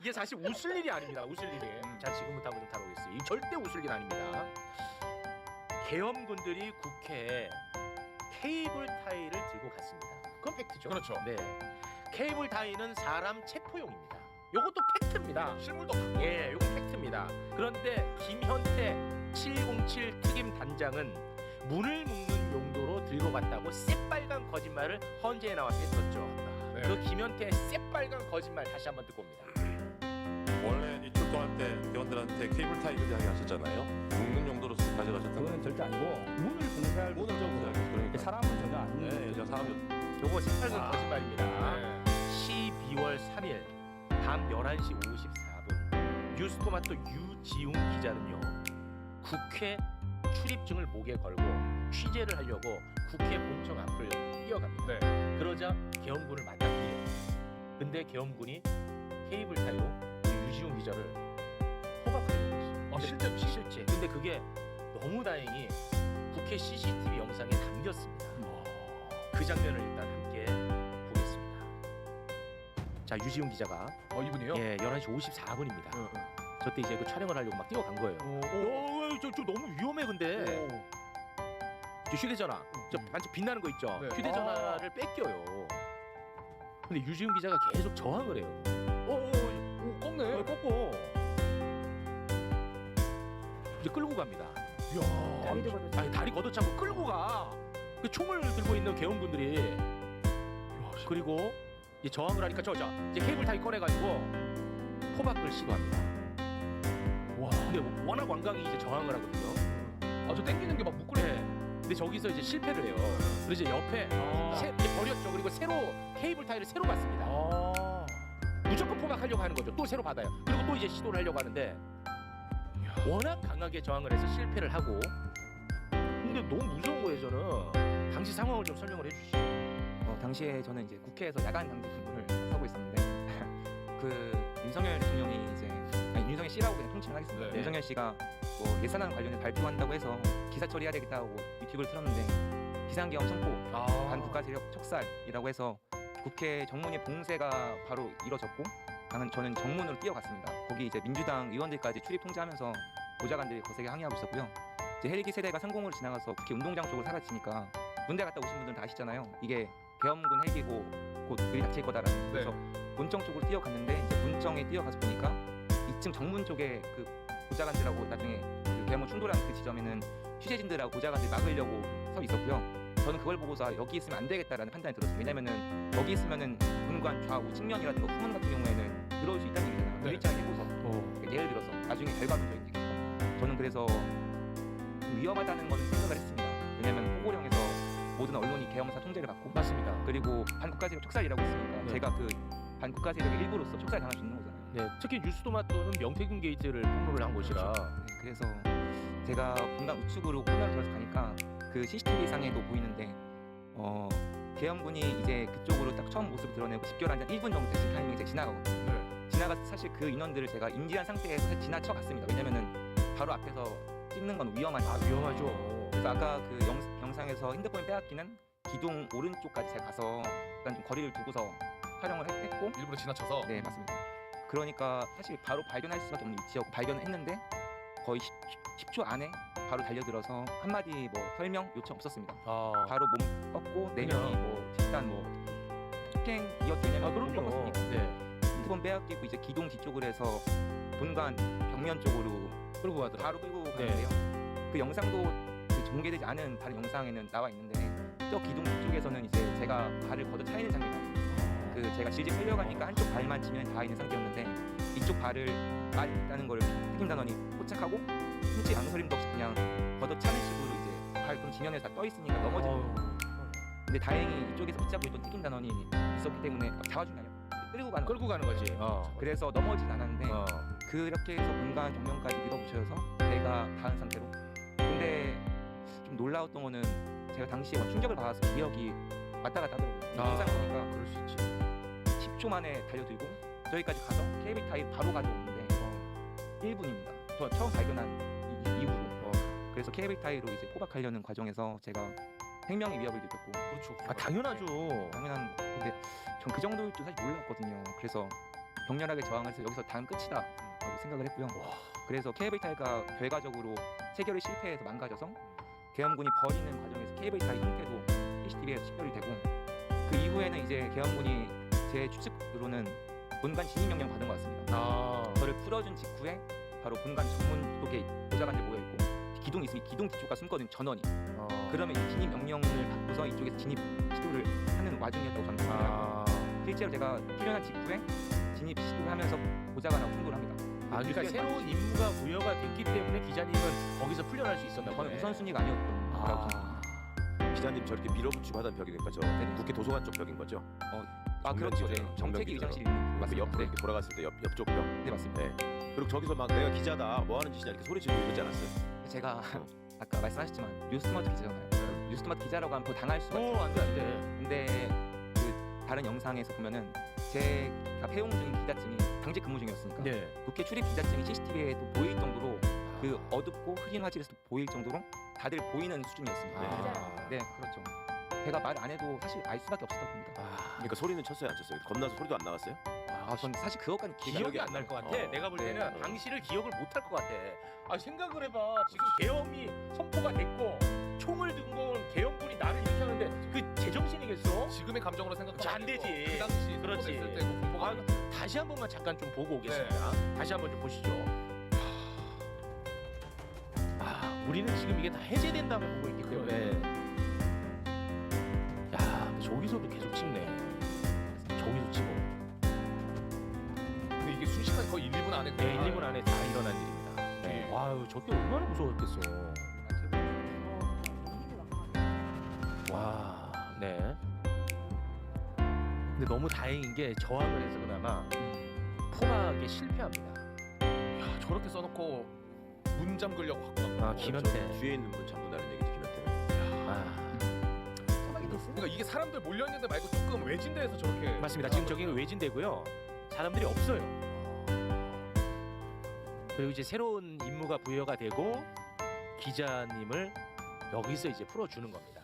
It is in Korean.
이게 사실 웃을 일이 아닙니다. 웃을 일이. 자, 지금부터 한번 좀 다뤄보겠습니다. 이 절대 웃을 일 아닙니다. 계엄군들이 국회에 케이블 타이를 들고 갔습니다. 그건 팩트죠. 그렇죠. 네. 케이블 타이는 사람 체포용입니다. 요것도 팩트입니다. 실물도 갖고. 예, 요거 팩트입니다. 그런데 김현태 707 특임 단장은 문을 묶는 용도로 들고 갔다고 새빨간 거짓말을 헌재에 나와서 했었죠. 네. 그 김현태의 새빨간 거짓말 다시 한번 듣고 옵니다. 원래 이 출동할 때 대원들한테 케이블 타이 이야기 하셨잖아요. 묶는 용도로 가져가셨던 그거는 절대 아니고 문을 봉쇄할 목적으로 그러니까. 사람은 전혀 안 네, 여자 사람이 요거 새빨간 거짓말입니다. 네. 12월 3일 밤 11시 54분 뉴스토마토 유지웅 기자는요. 국회 출입증을 목에 걸고 취재를 하려고 국회 본청 앞을 뛰어갑니다. 네. 그러자 계엄군을 맞닥뜨려요. 근데 계엄군이 케이블 타이로 유지웅 기자를 포박하려고 했어요. 실제. 근데 그게 너무 다행히 국회 CCTV 영상에 담겼습니다. 그 장면을 일단 함께 보겠습니다. 자, 유지웅 기자가 이분이요? 예, 11시 54분입니다. 저때 이제 그 촬영을 하려고 막 뛰어간 거예요. 저 너무 위험해 근데. 저 휴대전화, 저 반짝 빛나는 거 있죠. 네. 휴대전화를 뺏겨요. 근데 유지훈 기자가 계속 저항을 해요. 꺾네. 꺾고 이제 끌고 갑니다. 이야. 다리도 걷어. 아니 다리 걷어차고 끌고 가. 그 총을 들고 있는 계엄군들이. 그리고 이제 저항을 하니까 저 이제 케이블 타이 꺼내가지고 포박을 시도합니다. 와. 근데 워낙 완강히 이제 저항을 하거든요. 저 땡기는 게 막 묶으래. 네. 근데 저기서 이제 실패를 해요. 그래서 이제 옆에 이제 버렸죠. 그리고 새로 케이블 타이를 새로 받습니다. 무조건 포박하려고 하는 거죠. 또 새로 받아요. 그리고 또 이제 시도를 하려고 하는데 워낙 강하게 저항을 해서 실패를 하고. 근데 너무 무서운 거예요. 저는 당시 상황을 좀 설명을 해주시죠. 당시에 저는 이제 국회에서 야간 당직 근무를 하고 있었는데 그 윤석열 대통령이 이제 윤석열 씨라고 그냥 통칭을 하겠습니다. 네. 윤석열 씨가 뭐 예산안 관련해서 발표한다고 해서 기사 처리해야 되겠다고 유튜브를 틀었는데 비상계엄 선포, 반국가 세력 척살이라고 해서 국회 정문의 봉쇄가 바로 이뤄졌고 저는 정문으로 뛰어갔습니다. 거기 이제 민주당 의원들까지 출입 통제하면서 보좌관들이 거세게 항의하고 있었고요. 이제 헬기 세대가 상공으로 지나가서 국회 운동장 쪽으로 사라지니까 군대 갔다 오신 분들은 다 아시잖아요. 이게 계엄군 헬기고 곧 들이닥칠 거다라는. 그래서 본청 쪽으로 뛰어갔는데 이제 본청에 뛰어가서 보니까 2층 정문 쪽에 그 보좌관들하고 나중에 그 계엄을 충돌한 그 지점에는 취재진들하고 보좌관들이 막으려고 서 있었고요. 저는 그걸 보고서 여기 있으면 안 되겠다라는 판단이 들었어요. 왜냐면은 여기 있으면은 본관 좌우 측면이라든가 후문 같은 경우에는 들어올 수 있다는 얘기잖아요. 들이장을 해고서 그러니까 예를 들어서 나중에 결과론적인 얘기죠. 저는 그래서 좀 위험하다는 건 생각을 했습니다. 왜냐면 포고령에서 모든 언론이 계엄사 통제를 받고 맞습니다. 그리고 반국가세력 척살이라고 했으니까 제가 그 반국가세력의 일부로서 척살 당할 수 있는 거잖아요. 네, 특히 뉴스토마토는 명태균 게이트를 폭로를 한 곳이라. 네, 그래서 제가 분당 우측으로 코너를 들어서 가니까 그 CCTV 상에도 보이는데 계엄군이 이제 그쪽으로 딱 처음 모습을 드러내고 집결한 1분 정도 됐을 타이밍에 제가 지나가거든요. 지나가서 사실 그 인원들을 제가 인지한 상태에서 지나쳐 갔습니다. 왜냐면은 바로 앞에서 찍는 건 위험하니까. 위험하죠. 그래서 아까 그 영상에서 핸드폰 빼앗기는 기둥 오른쪽까지 제가 가서 약간 좀 거리를 두고서 촬영을 했고. 일부러 지나쳐서. 네, 맞습니다. 그러니까 사실 바로 발견할 수밖에 없는 위치였고 발견을 했는데 거의 10초 안에 바로 달려들어서 한마디 뭐 설명 요청 없었습니다. 바로 몸 꺾고 내년이 뭐 집단 뭐 폭행이었겠냐면 그럼요. 네. 핸드폰 빼앗기고 이제 기둥 뒤쪽으로 해서 본관 벽면 쪽으로 끌고 가더라고요. 바로 끌고 가는데요. 그 영상도 그 공개되지 않은 다른 영상에는 나와 있는데 저 기둥 뒤쪽에서는 이제 제가 발을 걷어 차이는 장면이 나와요. 그 제가 질질 끌려가니까 한쪽 발만 지면에 닿아 있는 상태였는데 이쪽 발이 있다는 걸 책임단원이 포착하고 흠치 양소림도 없이 그냥 걷어 차는 식으로 이제 발 그런 지면에 다 떠 있으니까 넘어지는 거예요. 근데 다행히 이쪽에서 붙잡고 있던 책임단원이 있었기 때문에 잡아주나요? 끌고 가는 거지. 그래서 넘어지진 않았는데 그렇게 해서 본관 정면까지 밀어붙여서 배가 닿은 상태로. 근데 좀 놀라웠던 거는 제가 당시에 충격을 받아서 기억이 왔다 갔다 하더라고요. 영상 보니까 그럴 수 있지. 10초 만에 달려들고 저기까지 가서 케이블 타이 바로 가져오는데 1분입니다. 저 처음 발견한 이후로. 그래서 케이블 타이로 이제 포박하려는 과정에서 제가 생명의 위협을 느꼈고. 그렇죠. 당연하죠. 당연한. 근데 전 그 정도일 줄 사실 몰랐거든요. 그래서 격렬하게 저항해서 여기서 다음 끝이다라고 생각을 했고요. 그래서 케이블 타이가 결과적으로 체결이 실패해서 망가져서 계엄군이 버리는 과정에서 케이블 타이 형태도 CCTV에서 식별이 되고 그 이후에는 이제 계엄군이 제 추측으로는 본관 진입 명령 받은 것 같습니다. 저를 풀어준 직후에 바로 본관 정문 쪽에 보좌관들 모여 있고 기둥이 있으면 기둥 뒤쪽가 숨거든 전원이. 그러면 이 진입 명령을 받고서 이쪽에서 진입 시도를 하는 와중이었다고 저는 봅니다. 실제로 제가 훈련한 직후에 진입 시도를 하면서 보좌관하고 충돌을 합니다. 그러니까 새로운 임무가 부여가 됐기 때문에 기자님은 거기서 풀려날 수 있었나 저는 보네. 우선순위가 아니었던 거라고 생각합니다. 기자님 저렇게 밀어붙이고 하던 벽이니까 저 네네. 국회 도서관 쪽 벽인 거죠? 그렇죠. 네. 정면 정책위 기자로. 의장실이 있는 그 맞습니다. 옆으로 네. 이렇게 돌아갔을 때 옆쪽 벽. 네 맞습니다. 네. 그리고 저기서 막 내가 기자다 뭐 하는 짓이냐 이렇게 소리 지르고 이러지 않았어요? 제가 아까 말씀하셨지만 뉴스토마토 기자잖아요. 뉴스토마토 기자라고 하면 또 당할 수가 있어요. 안돼 안돼. 근데 그 다른 영상에서 보면은 제가 폐용 중인 기자증이 당직 근무 중이었으니까 네. 국회 출입 기자증이 CCTV에 또 보일 정도로 그 어둡고 흐린 화질에서 보일 정도로 다들 보이는 수준이었습니다. 네 그렇죠. 제가 말 안 해도 사실 알 수밖에 없었다고 봅니다. 그러니까 소리는 쳤어요 안 쳤어요? 겁나서 소리도 안 나갔어요? 전 사실 그것까지 기억이 안 날 것 같아. 내가 볼 때는 네. 당시를 기억을 못 할 것 같아. 생각을 해봐. 지금 계엄이 선포가 됐고 총을 든 건 계엄군이 나를 이렇게 하는데 그 제정신이겠어? 지금의 감정으로 생각하면 안 되지. 그 당시 그렇지. 선포됐을 때그 공포가 다시 한 번만 잠깐 좀 보고 오겠습니다. 다시 한 번 좀 보시죠. 우리는 지금 이게 다 해제된다고 보고 있기 때문에. 근데 저기서도 계속 찍네. 저기서 찍어. 근데 이게 순식간에 거의 1, 2분 안에 네, 1, 2분 안에 다 일어난 일입니다. 네. 와우, 저때 얼마나 무서웠겠어. 와, 네. 근데 너무 다행인 게 저항을 해서 그나마 포막에 실패합니다. 야, 저렇게 써놓고 문 잠그려고 갖고 간 거야. 김현태. 뒤에 있는 분 잠근다는 얘기죠 김현태. 그러니까 이게 사람들 몰려 있는데 말고 조금 외진 데에서 저렇게 맞습니다. 지금 저기는 외진되고요. 사람들이 없어요. 그리고 이제 새로운 임무가 부여가 되고 기자님을 여기서 이제 풀어주는 겁니다.